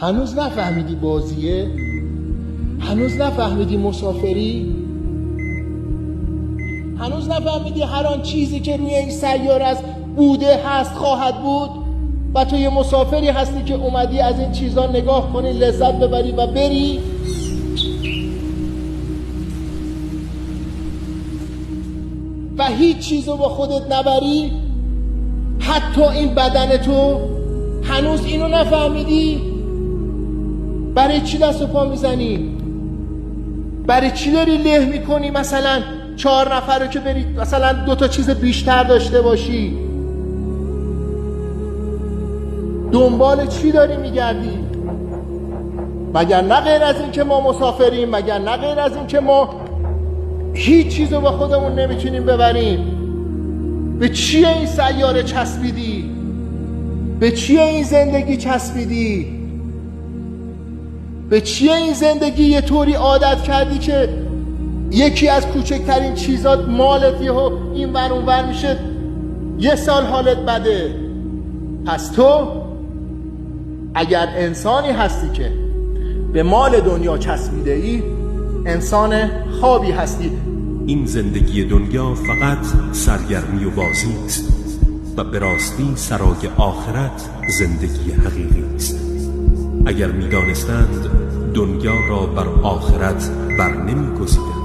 هنوز نفهمیدی بازیه؟ هنوز نفهمیدی مسافری؟ هنوز نفهمیدی هر آن چیزی که روی این سیاره است بوده، هست، خواهد بود و تو یه مسافری هستی که اومدی از این چیزا نگاه کنی، لذت ببری و بری؟ و هیچ چیزو با خودت نبری؟ حتی این بدن تو؟ هنوز اینو نفهمیدی؟ برای چی دست و پا میزنی؟ برای چی داری له میکنی مثلا 4 نفر رو که بری مثلا 2 تا چیز بیشتر داشته باشی؟ دنبال چی داری میگردی؟ مگر نه غیر از این که ما مسافریم؟ مگر نه غیر از این که ما هیچ چیزو با خودمون نمیتونیم ببریم؟ به چیه این سیاره چسبیدی؟ به چیه این زندگی چسبیدی؟ به چیه این زندگی یه طوری عادت کردی که یکی از کوچکترین چیزات مالت یهو این ور اون ور میشه، 1 سال حالت بده؟ پس تو اگر انسانی هستی که به مال دنیا چسبیده ای، انسان خوابی هستی. این زندگی دنیا فقط سرگرمی و بازی است و به راستی سرای آخرت زندگی حقیقی است. اگر می‌دانستند دنیا را بر آخرت بر نمی‌گزیدند